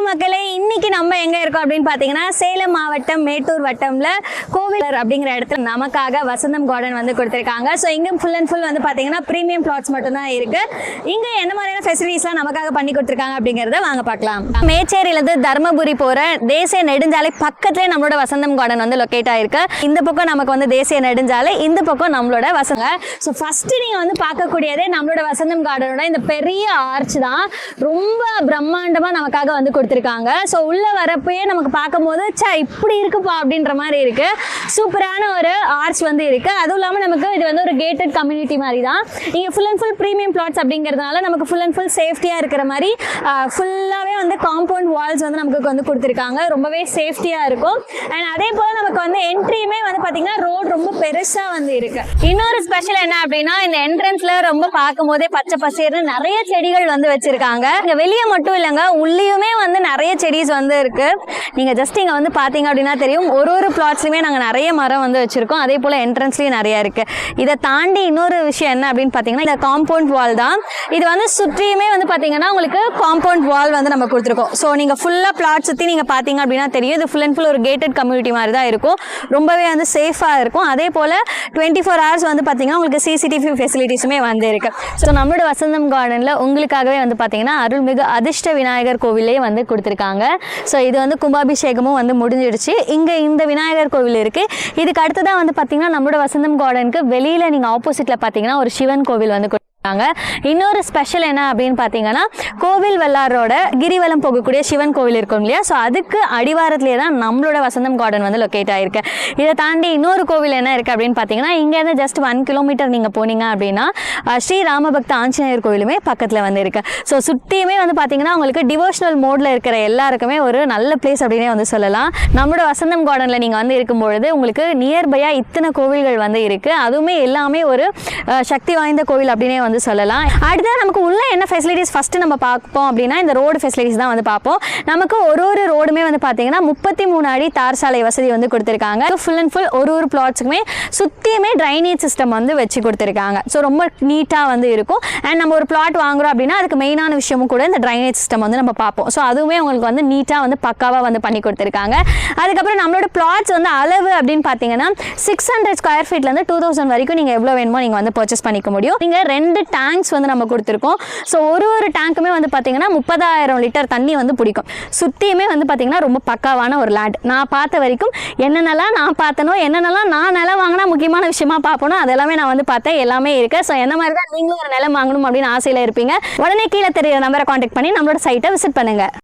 மக்களே, இன்னைக்கு நம்ம எங்க இருக்கோம் அப்படின்னு பாத்தீங்கன்னா சேலம் மாவட்டம் மேட்டூர் வட்டம்ல கோவில் அப்படிங்கிற இடத்துல நமக்காக வசந்தம் கார்டன் வந்து கொடுத்திருக்காங்க. ஸோ இங்க ஃபுல் அண்ட் ஃபுல் வந்து பாத்தீங்கன்னா பிரீமியம் பிளாட்ஸ் மட்டும் தான் இருக்கு. இங்க என்ன மாதிரியான ஃபெசிலிட்டிஸ்லாம் நமக்காக பண்ணி கொடுத்திருக்காங்க அப்படிங்கறத வாங்க பார்க்கலாம். மேச்சேரியில இருந்து தர்மபுரி போற தேசிய நெடுஞ்சாலை பக்கத்துலேயே நம்மளோட வசந்தம் கார்டன் வந்து லொக்கேட் ஆயிருக்கு. இந்த பக்கம் நமக்கு வந்து தேசிய நெடுஞ்சாலை, இந்த பக்கம் நம்மளோட வசங்க. ஸோ ஃபர்ஸ்ட் நீங்க வந்து பார்க்கக்கூடியதே நம்மளோட வசந்தம் கார்டனோட இந்த பெரிய ஆர்ச் தான். ரொம்ப பிரம்மாண்டமா நமக்காக வந்து கொடுத்திருக்காங்க. ஸோ உள்ள வரப்பயே நமக்கு பார்க்கும்போது இப்படி இருக்குப்பா அப்படின்ற மாதிரி இருக்கு. சூப்பரான ஒரு ஆர்ச் வந்து இருக்கு. அதுவும் இல்லாமல் நமக்கு இது வந்து ஒரு கேட்டட் கம்யூனிட்டி மாதிரி தான். இங்கே full and full premium flats அப்படிங்கிறதுனால நமக்கு ஃபுல் அண்ட் ஃபுல் சேஃப்டியாக இருக்கிற மாதிரி ஃபுல்லாகவே வந்து காம்பவுண்ட் வால்ஸ் வந்து நமக்கு வந்து கொடுத்துருக்காங்க. ரொம்பவே சேஃப்டியாக இருக்கும். அண்ட் அதே போல் நமக்கு வந்து என்ட்ரியுமே வந்து பார்த்தீங்கன்னா ரோட் ரொம்ப பெருசாக வந்து இருக்கு. இன்னொரு ஸ்பெஷல் என்ன அப்படின்னா, இந்த என்ட்ரன்ஸ்ல ரொம்ப பார்க்கும் போதே பச்சை பசேர்னு நிறைய செடிகள் வந்து வச்சிருக்காங்க. இங்க வெளியே மட்டும் இல்லைங்க, உள்ளேயுமே வந்து நிறைய செடிஸ் வந்து இருக்கு. நீங்க ஜஸ்ட் இங்க வந்து பாத்தீங்க அப்படின்னா தெரியும், ஒரு பிளாட்ஸ்லயுமே நாங்க நிறைய மரம் வந்து வச்சிருக்கோம். அதே போல என்ட்ரன்ஸ்லயும் நிறைய இருக்கு. இதை தாண்டி இன்னொரு விஷயம் என்ன அப்படின்னு பாத்தீங்கன்னா, இந்த காம்பவுண்ட் வால் தான். இது வந்து சுற்றியுமே வந்து பாத்தீங்கன்னா உங்களுக்கு காம்பவுண்ட் வால் வந்து நம்ம கொடுத்துருக்கோம். ஸோ நீங்க ஃபுல்லா பிளாட் சுத்தி நீங்க பாத்தீங்க அப்படின்னா தெரியும், இது ஃபுல் அண்ட் ஃபுல் ஒரு கேட்டட் கம்யூனிட்டி மாதிரி தான் இருக்கும். ரொம்பவே வந்து சேஃபா இருக்கும். அதே போல 24 hours வந்து பாத்தீங்கன்னா உங்களுக்கு சிசிடிவி ஃபெசிலிட்டிஸுமே வந்து இருக்கு. ஸோ நம்மளோட வசந்தம் கார்டன்ல உங்களுக்காகவே வந்து பாத்தீங்கன்னா அருள்மிகு அதிர்ஷ்ட விநாயகர் கோவிலே வந்து கொடுத்துருக்காங்க. ஸோ இது வந்து கும்பாபிஷேகமும் வந்து முடிஞ்சிடுச்சு. இங்கே இந்த விநாயகர் கோவில் இருக்குது. இதுக்கு அடுத்ததான் வந்து பார்த்தீங்கன்னா நம்மளோட வசந்தம் கார்டனுக்கு வெளியில் நீங்கள் ஆப்போசிட்டில் பார்த்தீங்கன்னா ஒரு சிவன் கோவில் வந்து இன்னொரு ஸ்பெஷல் என்ன அப்படின்னு பார்த்தீங்கன்னா, கோவில் வெள்ளாரோட கிரிவலம் போகக்கூடிய சிவன் கோவில் இருக்கும் இல்லையா, ஸோ அதுக்கு அடிவாரத்திலே தான் நம்மளோட வசந்தம் கார்டன் வந்து லொக்கேட் ஆயிருக்கு. இதை தாண்டி இன்னொரு கோவில் என்ன இருக்குது அப்படின்னு பார்த்தீங்கன்னா, இங்கேருந்து ஜஸ்ட் 1 kilometer நீங்கள் போனீங்க அப்படின்னா ஸ்ரீ ராமபக்த ஆஞ்சநேயர் கோவிலுமே பக்கத்தில் வந்து இருக்கு. ஸோ சுற்றியுமே வந்து பார்த்தீங்கன்னா உங்களுக்கு டிவோஷனல் மோடில் இருக்கிற எல்லாருக்குமே ஒரு நல்ல பிளேஸ் அப்படின்னே வந்து சொல்லலாம். நம்மளோட வசந்தம் கார்டனில் நீங்கள் வந்து இருக்கும்பொழுது உங்களுக்கு நியர்பையாக இத்தனை கோவில்கள் வந்து இருக்குது. அதுவுமே எல்லாமே ஒரு சக்தி வாய்ந்த கோவில் அப்படின்னே வந்து சொல்லலாம். அடுத்து நமக்கு உள்ள என்ன ஃபெசிலிட்டிஸ் ஃபர்ஸ்ட் நம்ம பார்ப்போம் அப்படின்னா, இந்த ரோடு ஃபெசிலிட்டிஸ் தான் வந்து பார்ப்போம். நமக்கு ஒரு ரோடுமே வந்து பார்த்தீங்கன்னா 33 அடி தார் சாலை வசதி வந்து கொடுத்துருக்காங்க. ஃபுல் அண்ட் ஃபுல் ஒரு பிளாட்ஸுக்குமே சுற்றியுமே ட்ரைனேஜ் சிஸ்டம் வந்து வச்சு கொடுத்துருக்காங்க. ஸோ ரொம்ப நீட்டாக வந்து இருக்கும். அண்ட் நம்ம ஒரு பிளாட் வாங்குறோம் அப்படின்னா அதுக்கு மெயினான விஷயமும் கூட இந்த ட்ரைனேஜ் சிஸ்டம் வந்து நம்ம பார்ப்போம். ஸோ அதுவுமே உங்களுக்கு வந்து நீட்டாக வந்து பக்காவாக வந்து பண்ணி கொடுத்துருக்காங்க. அதுக்கப்புறம் நம்மளோட பிளாட்ஸ் வந்து அளவு அப்படின்னு பார்த்தீங்கன்னா 600 ஸ்கொயர் ஃபீட்லேருந்து 2000 வரைக்கும் நீங்கள் எவ்வளோ வேணுமோ நீங்கள் வந்து பர்ச்சேஸ் பண்ணிக்க முடியும். நீங்கள் 2 டேங்க்ஸ் வந்து நம்ம கொடுத்துருக்கோம். ஸோ ஒரு டேங்க்குமே வந்து பார்த்தீங்கன்னா 30,000 லிட்டர் தண்ணி வந்து பிடிக்கும். சுற்றியுமே வந்து பார்த்தீங்கன்னா ரொம்ப பக்காவான ஒரு லேண்ட். நான் பார்த்த வரைக்கும் என்னென்னலாம் நான் பார்த்தனோ, என்னென்னலாம் நான் நிலம் வாங்கினா முக்கியமான விஷயமா பார்ப்போனோ அதெல்லாமே நான் வந்து பார்த்தேன். எல்லாமே இருக்கு. ஸோ என்ன மாதிரி தான் நீங்களும் ஒரு நிலம் வாங்கணும் அப்படின்னு ஆசையில் இருப்பீங்க. உடனே கீழே தெரியுற நம்பரை கான்டாக்ட் பண்ணி நம்மளோட சைட்டை விசிட் பண்ணுங்க.